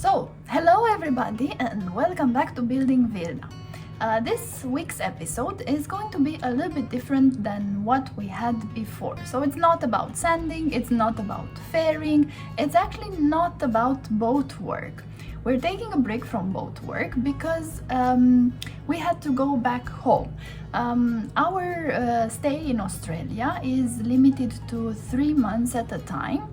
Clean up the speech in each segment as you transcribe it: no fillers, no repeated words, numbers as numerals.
So, hello everybody and welcome back to Building Wilda. This week's episode is going to be a little bit different than what we had before. So it's not about sanding, it's not about fairing, it's actually not about boat work. We're taking a break from boat work because we had to go back home. Our stay in Australia is limited to 3 months at a time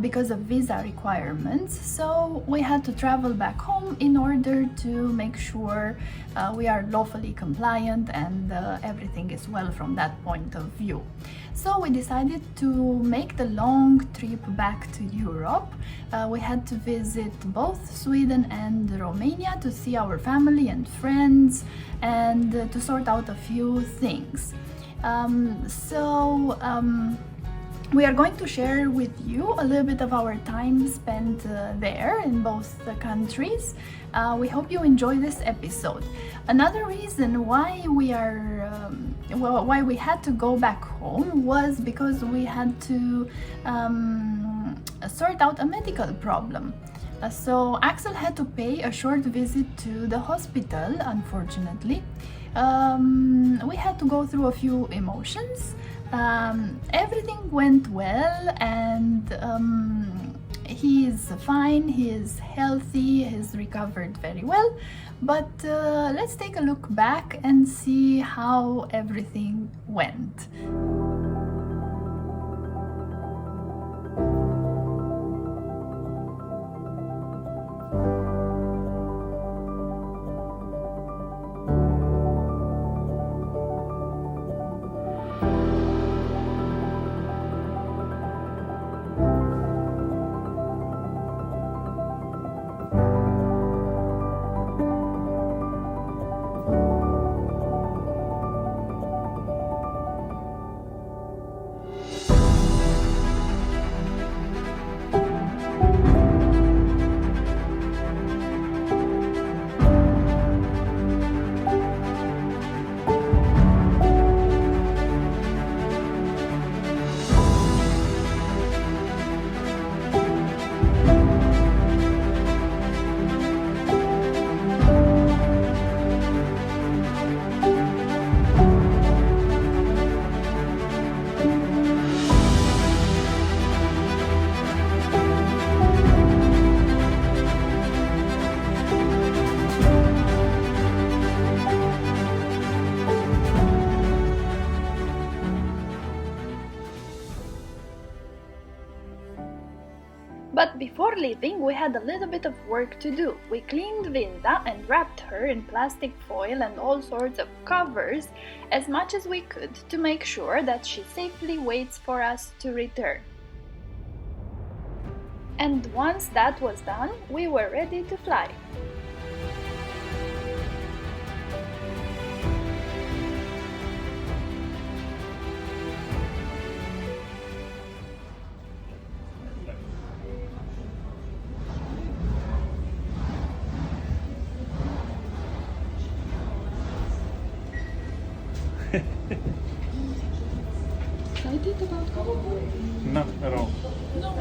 because of visa requirements, so we had to travel back home in order to make sure we are lawfully compliant and everything is well from that point of view. So we decided to make the long trip back to Europe. We had to visit both Sweden and Romania to see our family and friends and to sort out a few things. We are going to share with you a little bit of our time spent there in both the countries. We hope you enjoy this episode. Another reason why we had to go back home was because we had to sort out a medical problem. So Axel had to pay a short visit to the hospital, unfortunately. We had to go through a few emotions. Everything went well and he is fine, he is healthy, he's recovered very well. But let's take a look back and see how everything went. But before leaving, we had a little bit of work to do. We cleaned Wilda and wrapped her in plastic foil and all sorts of covers as much as we could to make sure that she safely waits for us to return. And once that was done, we were ready to fly. Excited about coming home? Not at all. No,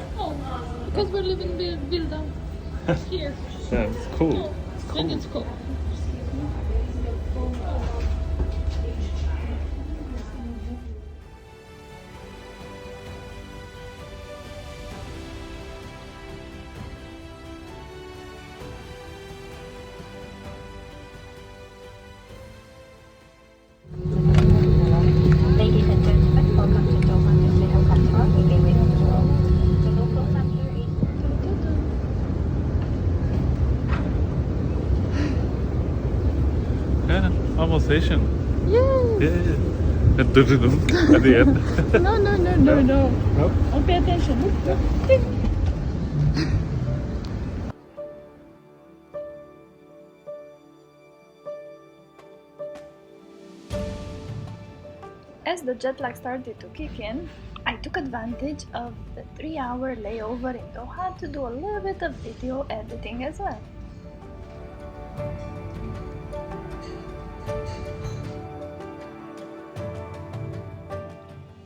because we're living Wilda here. Yeah, it's cool. No, It's I cool. think it's cool. Ladies and gentlemen, welcome to Romania's little catamaran. We'll be waiting for you. The local time here is 2:22. Yeah, almost Asian. Yes. Yeah. And at the end. No. Nope. Oh, pay attention. As the jet lag started to kick in, I took advantage of the 3-hour layover in Doha to do a little bit of video editing as well.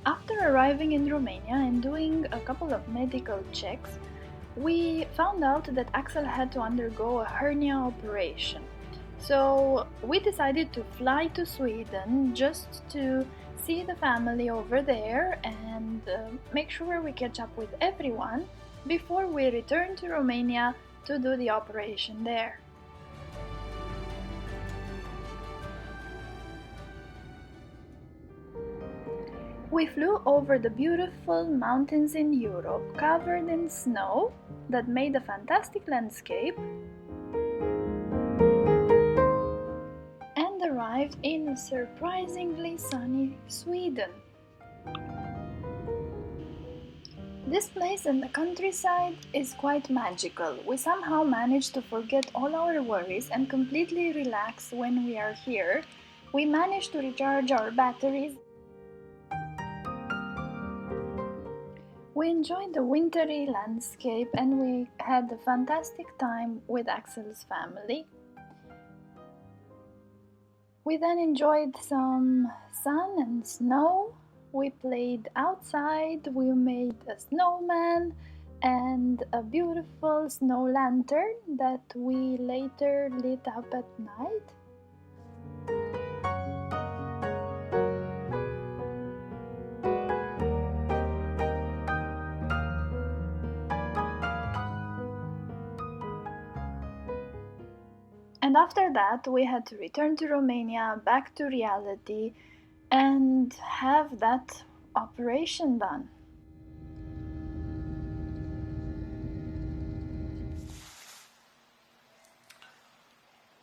After arriving in Romania and doing a couple of medical checks, we found out that Axel had to undergo a hernia operation. So we decided to fly to Sweden just to see the family over there and make sure we catch up with everyone before we return to Romania to do the operation there. We flew over the beautiful mountains in Europe covered in snow that made a fantastic landscape and arrived in a surprisingly sunny Sweden. This place in the countryside is quite magical. We somehow managed to forget all our worries and completely relax when we are here. We managed to recharge our batteries. We enjoyed the wintry landscape and we had a fantastic time with Axel's family. We then enjoyed some sun and snow. We played outside, we made a snowman and a beautiful snow lantern that we later lit up at night. And after that, we had to return to Romania, back to reality, and have that operation done.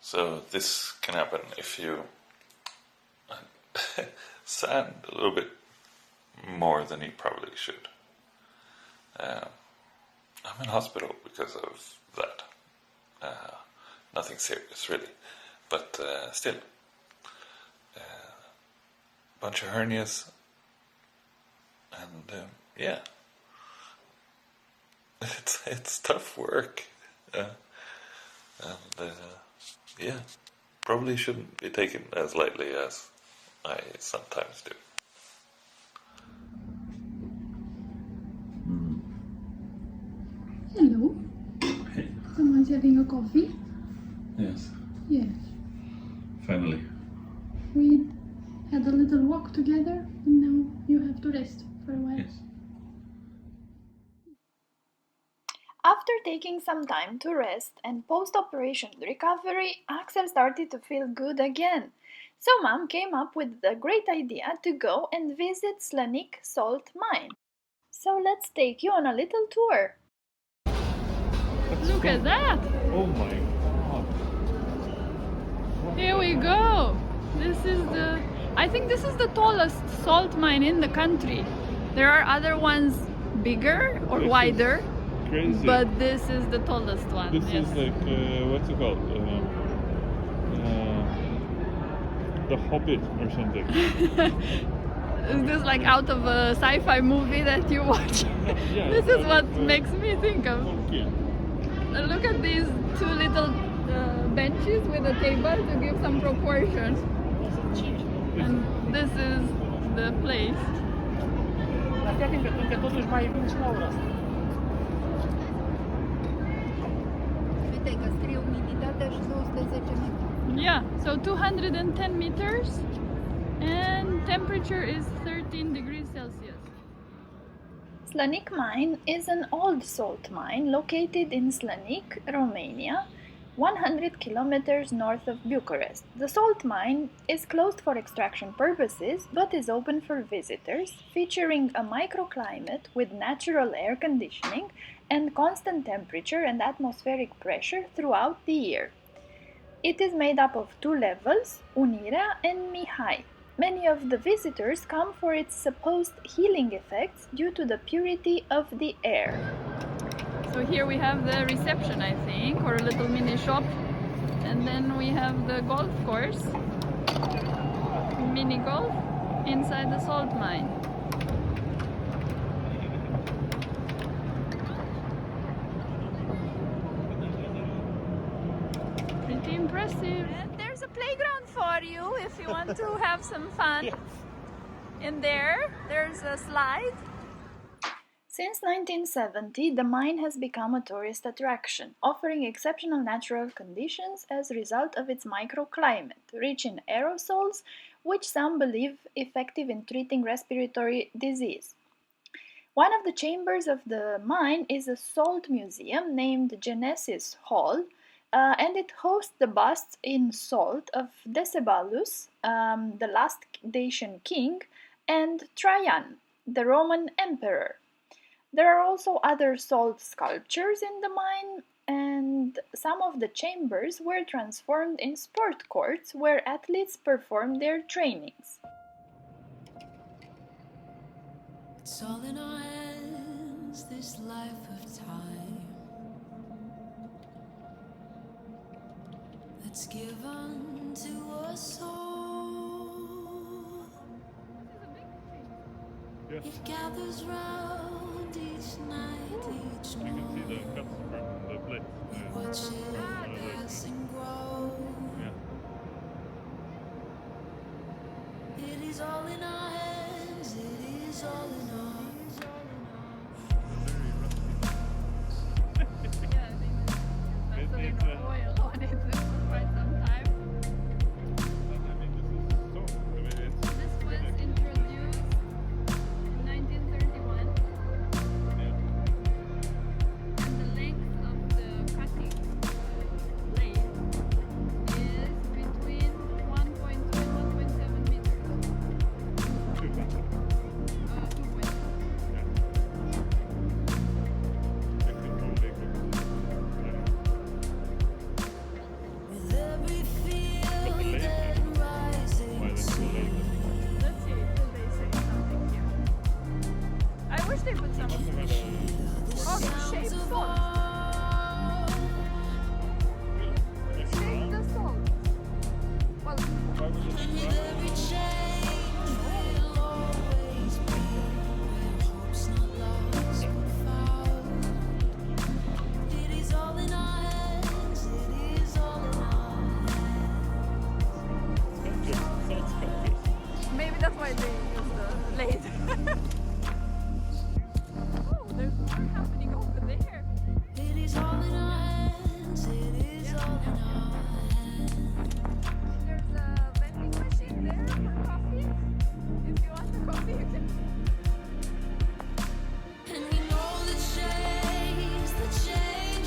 So this can happen if you sand a little bit more than you probably should. I'm in hospital because of that. Nothing serious really, but still, bunch of hernias, and yeah, it's tough work, and yeah, probably shouldn't be taken as lightly as I sometimes do. Hello. Hey. Someone's having a coffee? Yes. Yes. Finally. We had a little walk together and now you have to rest for a while. Yes. After taking some time to rest and post-operation recovery, Axel started to feel good again. So Mom came up with the great idea to go and visit Slanic salt mine. So let's take you on a little tour. Look at that! Oh my god. Here we go! I think this is the tallest salt mine in the country. There are other ones bigger or wider, Crazy. but this is the tallest one. This yes. is like, what's it called? The Hobbit or something. Is this like out of a sci-fi movie that you watch? Yeah, This is what makes me think of. Okay. Look at these two little benches with a table to give some proportion. And this is the place. Yeah, so 210 meters and temperature is 13 degrees Celsius. Slanic mine is an old salt mine located in Slanic, Romania, 100 kilometers north of Bucharest. The salt mine is closed for extraction purposes but is open for visitors, featuring a microclimate with natural air conditioning and constant temperature and atmospheric pressure throughout the year. It is made up of 2 levels, Unirea and Mihai. Many of the visitors come for its supposed healing effects due to the purity of the air. So here we have the reception, I think, or a little mini shop. And then we have the golf course, mini golf, inside the salt mine. Pretty impressive. And there's a playground for you if you want to have some fun. In there, there's a slide. Since 1970, the mine has become a tourist attraction, offering exceptional natural conditions as a result of its microclimate, rich in aerosols, which some believe effective in treating respiratory disease. One of the chambers of the mine is a salt museum named Genesis Hall, and it hosts the busts in salt of Decebalus, the last Dacian king, and Trajan, the Roman emperor. There are also other salt sculptures in the mine, and some of the chambers were transformed in sport courts where athletes performed their trainings. It's all in our hands, this life of time that's given to us all. Yes, It gathers round each night, each you can see the morn. cuts from the plate. Watch it pass and grow. Yeah. It is all in our hands, it is all in our Very rusty. Yeah, I think it's It especially needs no oil on it for quite some time. I mean, this is so. I mean, it's. This was introduced in 1931, Yeah. and the length of the cutting blade is between 1.2 and 1.7 meters. 2.0. 2.2. Yeah. Technical labor. with every But the field labor. and rising Why that's so labor? Let's see if they say something here. I wish they put some Must have had a. shape of salt. all. Maybe Shape wrong. the salt. Well, Why would it And be with wrong? every change will always be where hope's not lost but found. It is all in our hands, it is all in our hands. Sculptures. Salt sculptures. maybe that's why they use the lathe. Oh, there's more happening over there. It is all in our hands, it is all in our hands. There's a vending machine there for coffee. If you want a coffee, you can. And we know the change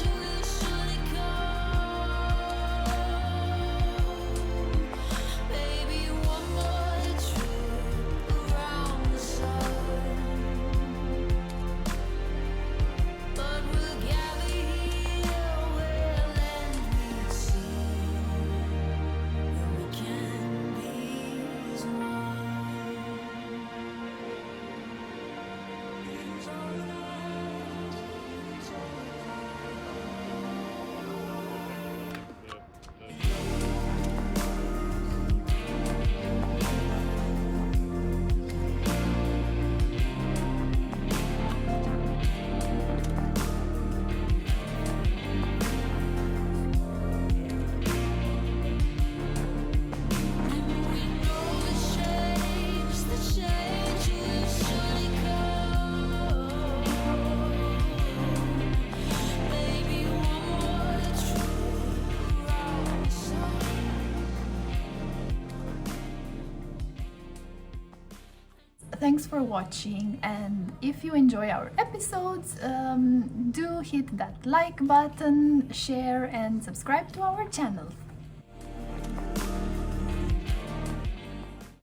will surely come. Baby, one more trip around the sun. But we'll gather here where land meets sea, where we can be as one. The change will surely come. Maybe one more trip around the sun. Thanks for watching, and if you enjoy our episodes, do hit that like button, share and subscribe to our channel.